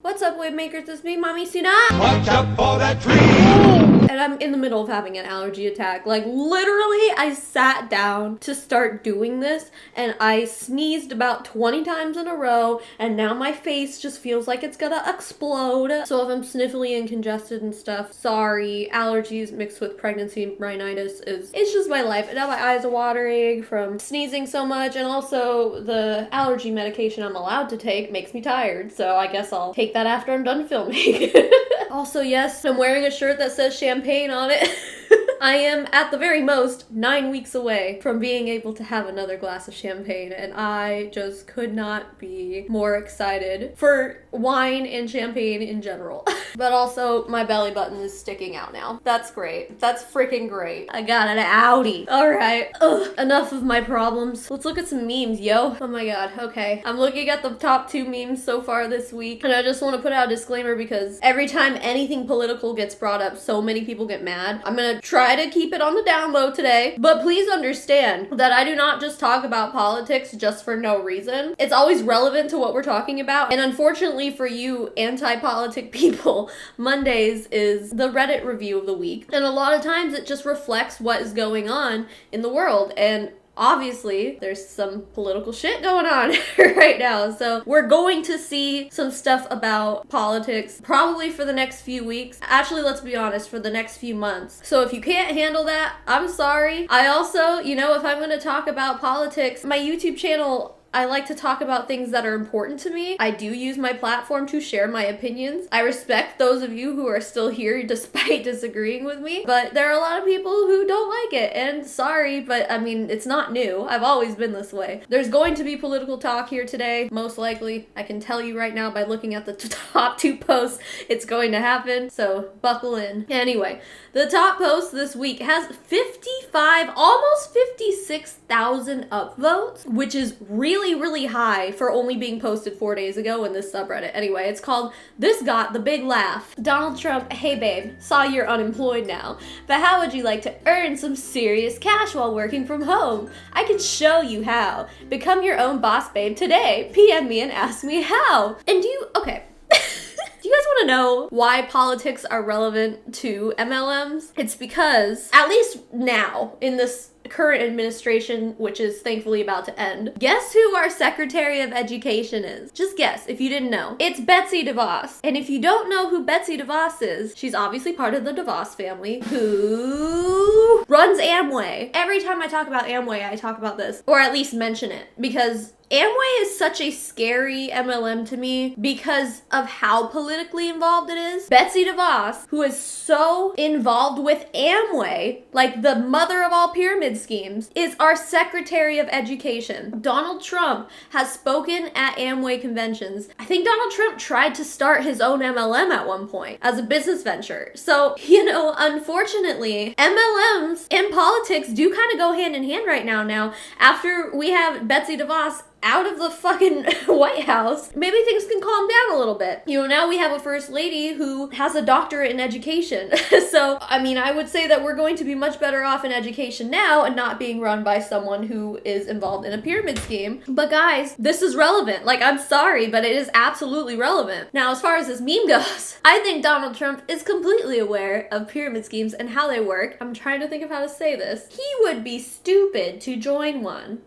What's up, wave makers? It's me, Mommy Sina. Watch out for that tree! And I'm in the middle of having an allergy attack. Like, literally, I sat down to start doing this, and I sneezed about 20 times in a row, and now my face just feels like it's gonna explode. So if I'm sniffly and congested and stuff, sorry. Allergies mixed with pregnancy rhinitis it's just my life. And now my eyes are watering from sneezing so much, and also the allergy medication I'm allowed to take makes me tired, so I guess I'll take that after I'm done filming. Also, yes, I'm wearing a shirt that says champagne on it. I am, at the very most, 9 weeks away from being able to have another glass of champagne, and I just could not be more excited for wine and champagne in general. But also, my belly button is sticking out now. That's great. That's freaking great. I got an outie. Alright. Enough of my problems. Let's look at some memes, yo. Oh my god, okay. I'm looking at the top 2 memes so far this week, and I just want to put out a disclaimer because every time anything political gets brought up, so many people get mad. I'm gonna try to keep it on the down low today, but please understand that I do not just talk about politics just for no reason. It's always relevant to what we're talking about, and unfortunately for you anti-politic people, Mondays is the Reddit review of the week, and a lot of times it just reflects what is going on in the world, and obviously, there's some political shit going on right now, so we're going to see some stuff about politics probably for the next few weeks. Actually, let's be honest, for the next few months. So if you can't handle that, I'm sorry. I also, you know, if I'm going to talk about politics, my YouTube channel, I like to talk about things that are important to me. I do use my platform to share my opinions. I respect those of you who are still here despite disagreeing with me, but there are a lot of people who don't like it, and sorry, but I mean, it's not new. I've always been this way. There's going to be political talk here today, most likely. I can tell you right now by looking at the top 2 posts, it's going to happen, so buckle in. Anyway, the top post this week has 55, almost 56,000 upvotes, which is really high for only being posted 4 days ago in this subreddit. Anyway, it's called This Got the Big Laugh. Donald Trump, hey babe, saw you're unemployed now, but how would you like to earn some serious cash while working from home? I can show you how. Become your own boss babe today. PM me and ask me how. And okay. Do you guys want to know why politics are relevant to MLMs? It's because, at least now, in this current administration, which is thankfully about to end, guess who our Secretary of Education is? Just guess if you didn't know. It's Betsy DeVos. And if you don't know who Betsy DeVos is, she's obviously part of the DeVos family who runs Amway. Every time I talk about Amway, I talk about this, or at least mention it, because Amway is such a scary MLM to me because of how politically involved it is. Betsy DeVos, who is so involved with Amway, like the mother of all pyramid schemes, is our Secretary of Education. Donald Trump has spoken at Amway conventions. I think Donald Trump tried to start his own MLM at one point as a business venture. So, you know, unfortunately, MLMs and politics do kind of go hand in hand right now. After we have Betsy DeVos out of the fucking White House, maybe things can calm down a little bit. You know, now we have a first lady who has a doctorate in education. So, I mean, I would say that we're going to be much better off in education now and not being run by someone who is involved in a pyramid scheme. But guys, this is relevant. Like, I'm sorry, but it is absolutely relevant. Now, as far as this meme goes, I think Donald Trump is completely aware of pyramid schemes and how they work. I'm trying to think of how to say this. He would be stupid to join one.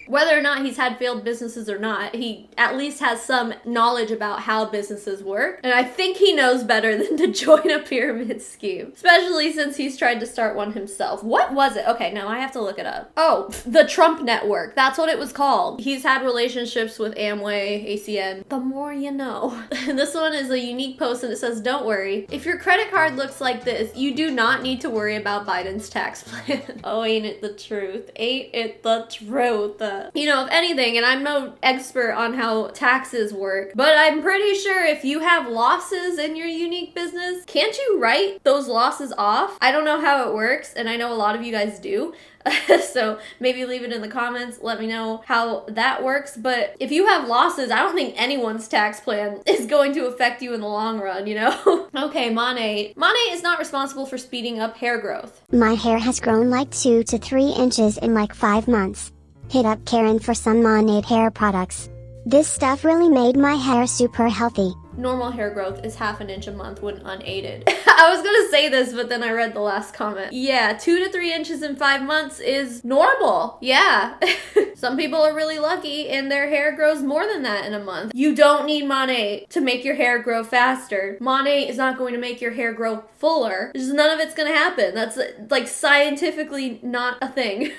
Whether or not he's had failed businesses or not, he at least has some knowledge about how businesses work. And I think he knows better than to join a pyramid scheme, especially since he's tried to start one himself. What was it? Okay, now I have to look it up. Oh, the Trump Network. That's what it was called. He's had relationships with Amway, ACN. The more you know. This one is a unique post and it says, don't worry. If your credit card looks like this, you do not need to worry about Biden's tax plan. Oh, ain't it the truth? Ain't it the truth? You know, if anything, and I'm no expert on how taxes work, but I'm pretty sure if you have losses in your unique business, can't you write those losses off? I don't know how it works, and I know a lot of you guys do. So maybe leave it in the comments, let me know how that works. But if you have losses, I don't think anyone's tax plan is going to affect you in the long run, you know? Okay, Monet. Monet is not responsible for speeding up hair growth. My hair has grown like 2 to 3 inches in like 5 months. Hit up Karen for some Monade hair products. This stuff really made my hair super healthy. Normal hair growth is half an inch a month when unaided. I was gonna say this, but then I read the last comment. Yeah, 2 to 3 inches in 5 months is normal. Yeah. Some people are really lucky and their hair grows more than that in a month. You don't need Monat to make your hair grow faster. Monat is not going to make your hair grow fuller. Just none of it's gonna happen. That's like scientifically not a thing.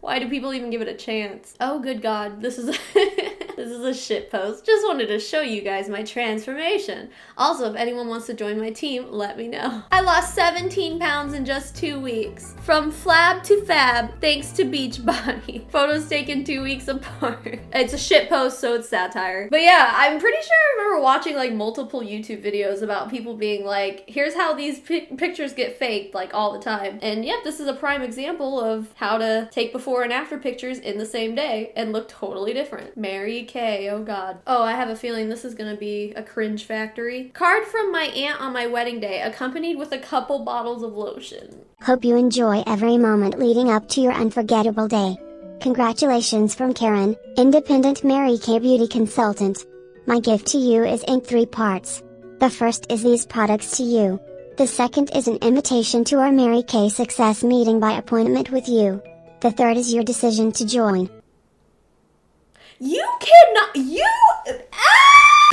Why do people even give it a chance? Oh, good God. This is this is a shit post. Just wanted to show you guys my transformation. Also, if anyone wants to join my team, let me know. I lost 17 pounds in just 2 weeks. From flab to fab, thanks to Beachbody. Photos taken 2 weeks apart. It's a shit post, so it's satire. But yeah, I'm pretty sure I remember watching like multiple YouTube videos about people being like, here's how these pictures get faked like all the time. And yep, this is a prime example of how to take before and after pictures in the same day and look totally different. Mary Kay, oh God. Oh, I have a feeling this is gonna be a cringe factory. Card from my aunt on my wedding day, accompanied with a couple bottles of lotion. Hope you enjoy every moment leading up to your unforgettable day. Congratulations from Karen, independent Mary Kay beauty consultant. My gift to you is in 3 parts. The first is these products to you. The second is an invitation to our Mary Kay success meeting by appointment with you. The third is your decision to join. You cannot,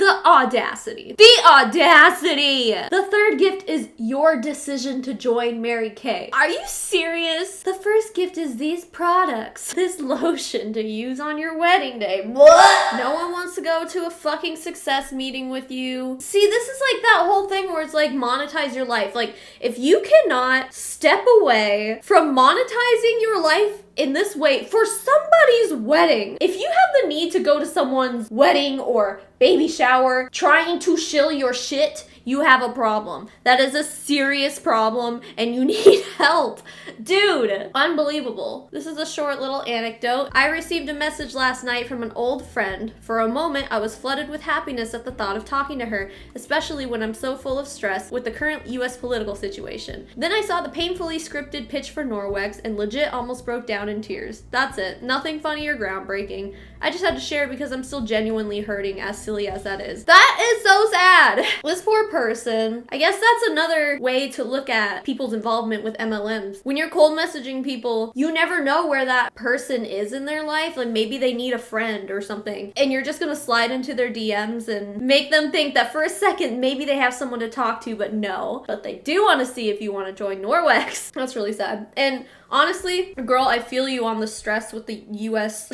the audacity. The audacity! The third gift is your decision to join Mary Kay. Are you serious? The first gift is these products. This lotion to use on your wedding day. What? No one wants to go to a fucking success meeting with you. See, this is like that whole thing where it's like monetize your life. Like, if you cannot step away from monetizing your life in this way for somebody's wedding, if you have the need to go to someone's wedding or baby shower trying to shill your shit, you have a problem. That is a serious problem and you need help. Dude, unbelievable. This is a short little anecdote. I received a message last night from an old friend. For a moment, I was flooded with happiness at the thought of talking to her, especially when I'm so full of stress with the current US political situation. Then I saw the painfully scripted pitch for Norwex and legit almost broke down in tears. That's it. Nothing funny or groundbreaking. I just had to share it because I'm still genuinely hurting, as silly as that is. That is so sad. This poor person. I guess that's another way to look at people's involvement with MLMs. When you're cold messaging people, you never know where that person is in their life. Like maybe they need a friend or something, and you're just gonna slide into their DMs and make them think that for a second maybe they have someone to talk to, but no. But they do want to see if you want to join Norwex. That's really sad. And honestly, girl, I feel you on the stress with the US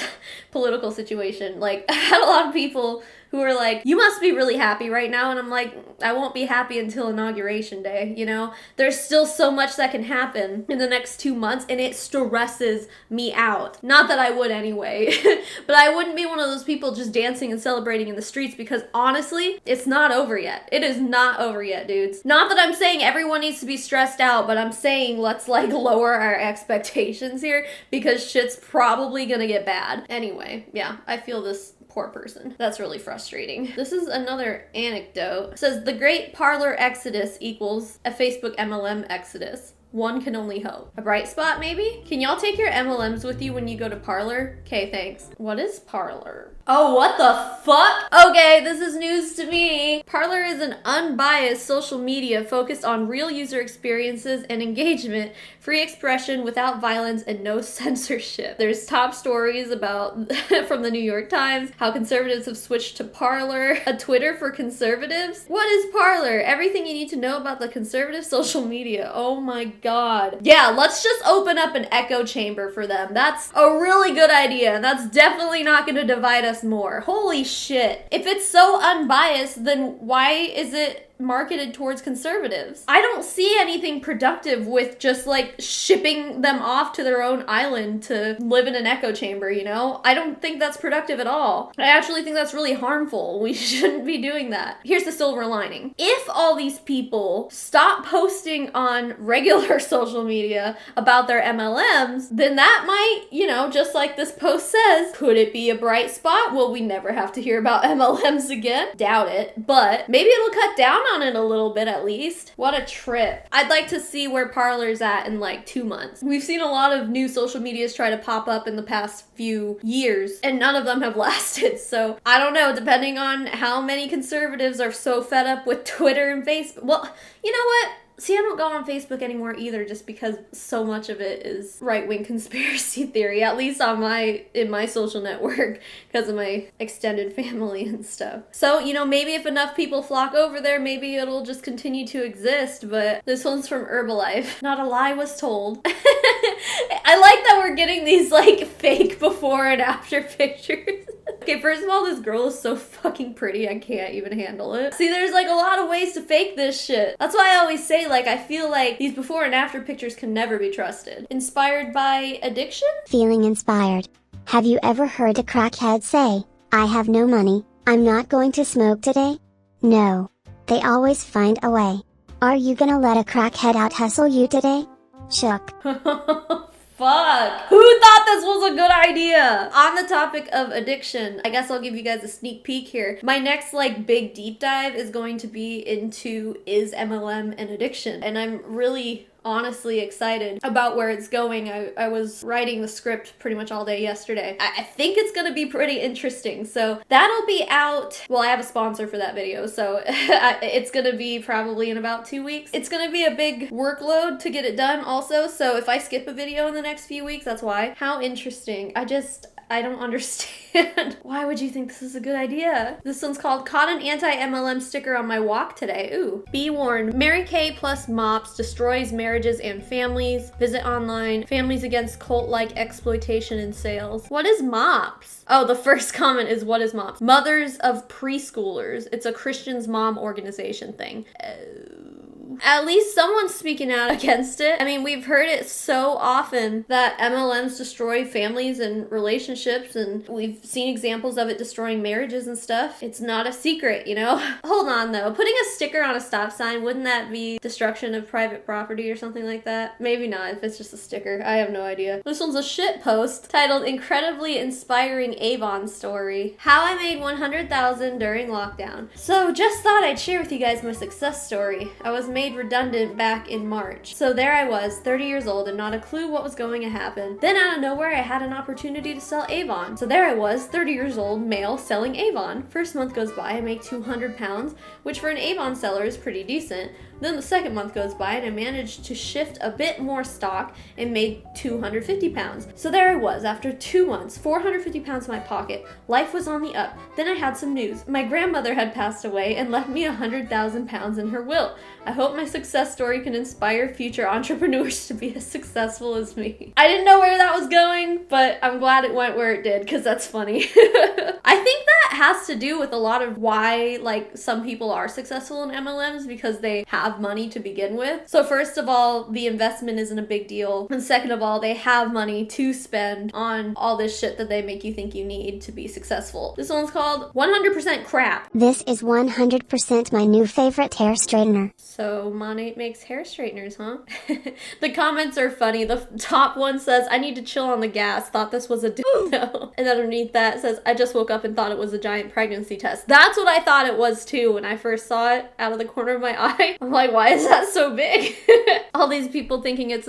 political situation. Like, I had a lot of people who are like, you must be really happy right now. And I'm like, I won't be happy until Inauguration Day, you know? There's still so much that can happen in the next 2 months, and it stresses me out. Not that I would anyway, but I wouldn't be one of those people just dancing and celebrating in the streets because honestly, it's not over yet. It is not over yet, dudes. Not that I'm saying everyone needs to be stressed out, but I'm saying let's like lower our expectations here because shit's probably gonna get bad. Anyway, yeah, I feel this poor person. That's really frustrating. This is another anecdote. It says the great Parler exodus equals a Facebook MLM exodus. One can only hope. A bright spot, maybe? Can y'all take your MLMs with you when you go to Parler? Okay, thanks. What is Parler? Oh, what the fuck? Okay, this is news to me. Parler is an unbiased social media focused on real user experiences and engagement, free expression without violence, and no censorship. There's top stories about from the New York Times, how conservatives have switched to Parler, a Twitter for conservatives. What is Parler? Everything you need to know about the conservative social media. Oh my God. Yeah, let's just open up an echo chamber for them. That's a really good idea. That's definitely not going to divide us more. Holy shit. If it's so unbiased, then why is it marketed towards conservatives? I don't see anything productive with just like shipping them off to their own island to live in an echo chamber, you know? I don't think that's productive at all. I actually think that's really harmful. We shouldn't be doing that. Here's the silver lining. If all these people stop posting on regular social media about their MLMs, then that might, you know, just like this post says, could it be a bright spot? Will we never have to hear about MLMs again? Doubt it, but maybe it'll cut down on it a little bit at least. What a trip. I'd like to see where Parler's at in like 2 months. We've seen a lot of new social medias try to pop up in the past few years, and none of them have lasted. So I don't know, depending on how many conservatives are so fed up with Twitter and Facebook. Well, you know what? See, I don't go on Facebook anymore either, just because so much of it is right-wing conspiracy theory, at least on in my social network, because of my extended family and stuff. So, you know, maybe if enough people flock over there, maybe it'll just continue to exist, but this one's from Herbalife. Not a lie was told. I like that we're getting these, like, fake before and after pictures. Okay, first of all, this girl is so fucking pretty, I can't even handle it. See, there's like a lot of ways to fake this shit. That's why I always say, like, I feel like these before and after pictures can never be trusted. Inspired by addiction? Feeling inspired. Have you ever heard a crackhead say, "I have no money, I'm not going to smoke today"? No. They always find a way. Are you gonna let a crackhead out hustle you today? Shook. Fuck. Who thought this was a good idea? On the topic of addiction, I guess I'll give you guys a sneak peek here. My next like big deep dive is going to be into is MLM an addiction? And I'm really honestly excited about where it's going. I was writing the script pretty much all day yesterday. I think it's gonna be pretty interesting. So that'll be out. Well, I have a sponsor for that video, so it's gonna be probably in about 2 weeks. It's gonna be a big workload to get it done also, so if I skip a video in the next few weeks, that's why. How interesting. I don't understand. Why would you think this is a good idea? This one's called Caught an Anti-MLM Sticker on My Walk Today. Ooh. Be warned, Mary Kay plus MOPS destroys marriages and families. Visit online. Families Against Cult-Like Exploitation and Sales. What is MOPS? Oh, the first comment is, what is MOPS? Mothers of Preschoolers. It's a Christian's Mom organization thing. At least someone's speaking out against it. I mean, we've heard it so often that MLMs destroy families and relationships, and we've seen examples of it destroying marriages and stuff. It's not a secret, you know? Hold on, though. Putting a sticker on a stop sign, wouldn't that be destruction of private property or something like that? Maybe not, if it's just a sticker. I have no idea. This one's a shit post titled Incredibly Inspiring Avon Story. How I Made $100,000 During Lockdown. So, just thought I'd share with you guys my success story. I was made redundant back in March. So there I was, 30 years old, and not a clue what was going to happen. Then out of nowhere, I had an opportunity to sell Avon. So there I was, 30 years old, male, selling Avon. First month goes by, I make 200 pounds, which for an Avon seller is pretty decent. Then the second month goes by and I managed to shift a bit more stock and made 250 pounds. So there I was, after 2 months, 450 pounds in my pocket. Life was on the up. Then I had some news. My grandmother had passed away and left me 100,000 pounds in her will. I hope my success story can inspire future entrepreneurs to be as successful as me. I didn't know where that was going, but I'm glad it went where it did, because that's funny. I think that has to do with a lot of why, like, some people are successful in MLMs, because they have money to begin with. So first of all, the investment isn't a big deal. And second of all, they have money to spend on all this shit that they make you think you need to be successful. This one's called 100% Crap. This is 100% my new favorite hair straightener. So Monate makes hair straighteners, huh? The comments are funny. The top one says, I need to chill on the gas. Thought this was a dildo. And underneath that says, I just woke up and thought it was a giant pregnancy test. That's what I thought it was too when I first saw it out of the corner of my eye. I'm like, why is that so big? All these people thinking it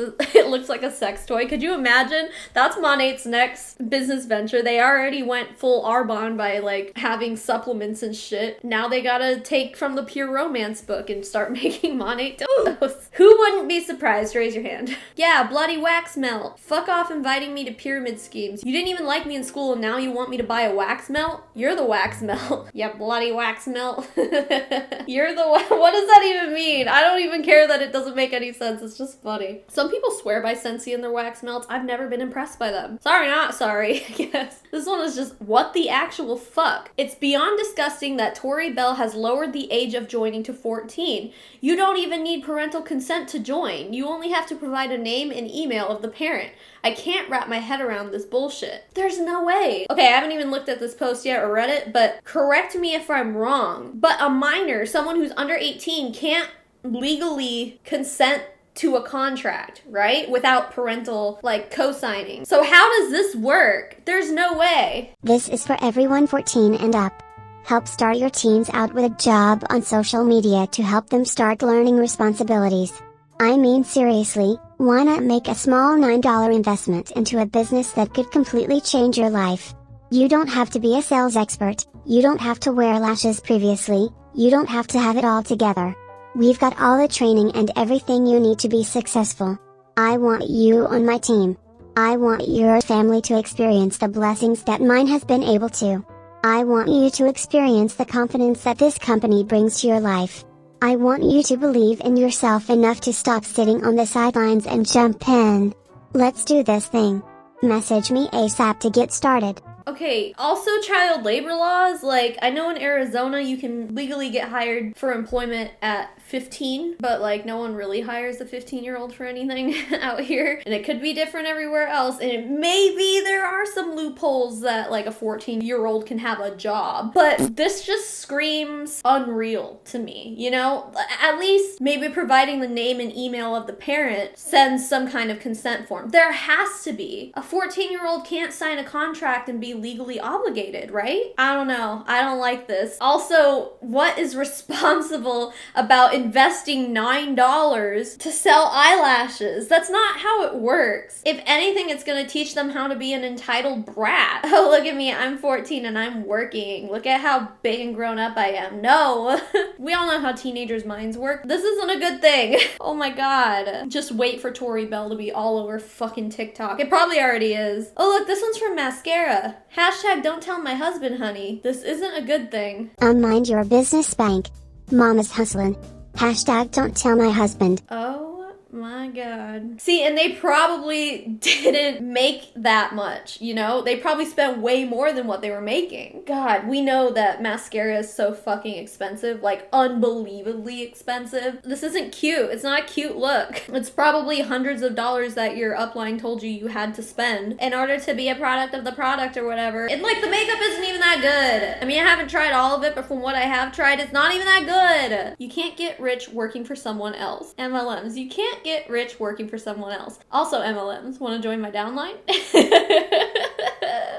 looks like a sex toy. Could you imagine? That's Monate's next business venture. They already went full Arbonne by like having supplements and shit. Now they gotta take from the Pure Romance book and start making Monate dildos. Who wouldn't be surprised? Raise your hand. Yeah, bloody wax melt. Fuck off inviting me to pyramid schemes. You didn't even like me in school and now you want me to buy a wax melt? You're the wax melt. Yeah, bloody wax melt. You're the what does that even mean? I don't even care that it doesn't make any sense. It's just funny. Some people swear by Scentsy and their wax melts. I've never been impressed by them. Sorry, not sorry, I guess. This one is just, what the actual fuck? It's beyond disgusting that Tory Bell has lowered the age of joining to 14. You don't even need parental consent to join. You only have to provide a name and email of the parent. I can't wrap my head around this bullshit. There's no way. Okay, I haven't even looked at this post yet or read it, but correct me if I'm wrong. But a minor, someone who's under 18, can't legally consent to a contract, right? Without parental, like, co-signing. So how does this work? There's no way. This is for everyone 14 and up. Help start your teens out with a job on social media to help them start learning responsibilities. I mean seriously, why not make a small $9 investment into a business that could completely change your life? You don't have to be a sales expert, you don't have to wear lashes previously, you don't have to have it all together. We've got all the training and everything you need to be successful. I want you on my team. I want your family to experience the blessings that mine has been able to. I want you to experience the confidence that this company brings to your life. I want you to believe in yourself enough to stop sitting on the sidelines and jump in. Let's do this thing. Message me ASAP to get started. Okay, also child labor laws. Like, I know in Arizona you can legally get hired for employment at 15, but like no one really hires a 15-year-old for anything out here. And it could be different everywhere else. And maybe there are some loopholes that like a 14-year-old can have a job. But this just screams unreal to me, you know? At least maybe providing the name and email of the parent sends some kind of consent form. There has to be. A 14-year-old can't sign a contract and be legally obligated, right? I don't know. I don't like this. Also, what is responsible about investing $9 to sell eyelashes? That's not how it works. If anything, it's gonna teach them how to be an entitled brat. Oh, look at me. I'm 14 and I'm working. Look at how big and grown up I am. No. We all know how teenagers' minds work. This isn't a good thing. Oh my god. Just wait for Tori Bell to be all over fucking TikTok. It probably already is. Oh look, this one's from mascara. Hashtag don't tell my husband, honey. This isn't a good thing. Mind your business, bank. Mama's hustling. Hashtag don't tell my husband. Oh my god. See, and they probably didn't make that much, you know? They probably spent way more than what they were making. God, we know that mascara is so fucking expensive, like unbelievably expensive. This isn't cute. It's not a cute look. It's probably hundreds of dollars that your upline told you had to spend in order to be a product of the product or whatever. And like the makeup isn't even that good. I mean, I haven't tried all of it, but from what I have tried, it's not even that good. You can't get rich working for someone else. MLMs. You can't get rich working for someone else. Also MLMs. Want to join my downline?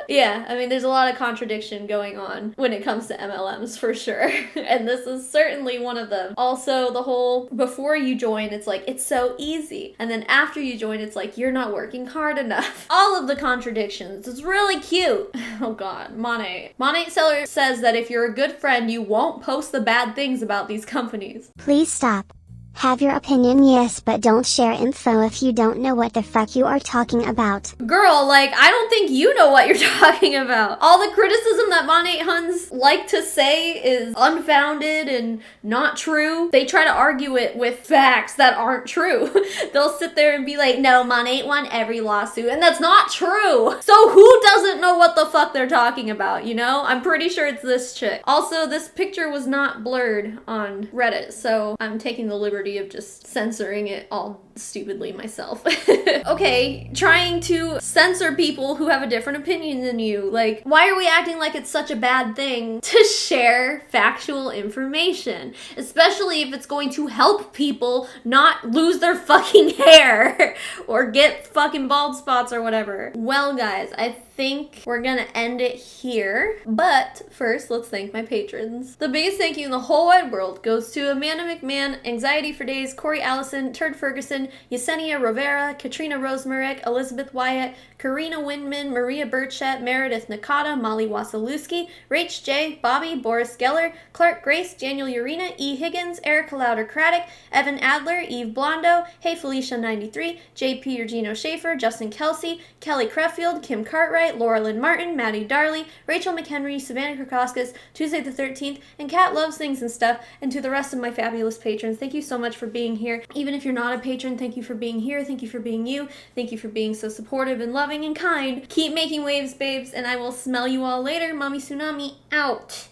Yeah, I mean, there's a lot of contradiction going on when it comes to MLMs for sure. And this is certainly one of them. Also, the whole before you join, it's like, it's so easy. And then after you join, it's like, you're not working hard enough. All of the contradictions. It's really cute. Oh god, Monet. Monet Seller says that if you're a good friend, you won't post the bad things about these companies. Please stop. Have your opinion, yes, but don't share info if you don't know what the fuck you are talking about. Girl, like, I don't think you know what you're talking about. All the criticism that Monet Huns like to say is unfounded and not true. They try to argue it with facts that aren't true. They'll sit there and be like, no, Monet won every lawsuit, and that's not true. So who doesn't know what the fuck they're talking about, you know? I'm pretty sure it's this chick. Also, this picture was not blurred on Reddit, so I'm taking the liberty of just censoring it all stupidly myself. Okay, trying to censor people who have a different opinion than you. Like, why are we acting like it's such a bad thing to share factual information? Especially if it's going to help people not lose their fucking hair or get fucking bald spots or whatever. Well, guys, I think we're gonna end it here. But first, let's thank my patrons. The biggest thank you in the whole wide world goes to Amanda McMahon, Anxiety for Days, Corey Allison, Turd Ferguson, Yesenia Rivera, Katrina Rosemarick, Elizabeth Wyatt, Karina Windman, Maria Burchett, Meredith Nakata, Molly Wasilewski, Rach J, Bobby, Boris Geller, Clark Grace, Daniel Urena, E. Higgins, Erica Louder-Craddock, Evan Adler, Eve Blondo, Hey Felicia 93, JP Regino Schaefer, Justin Kelsey, Kelly Creffield, Kim Cartwright, Laura Lynn Martin, Maddie Darley, Rachel McHenry, Savannah Krakowskis, Tuesday the 13th, and Kat Loves Things and Stuff, and to the rest of my fabulous patrons, thank you so much for being here. Even if you're not a patron, thank you for being here, thank you for being you, thank you for being so supportive and loving and kind. Keep making waves, babes, and I will smell you all later. Mommy Tsunami, out.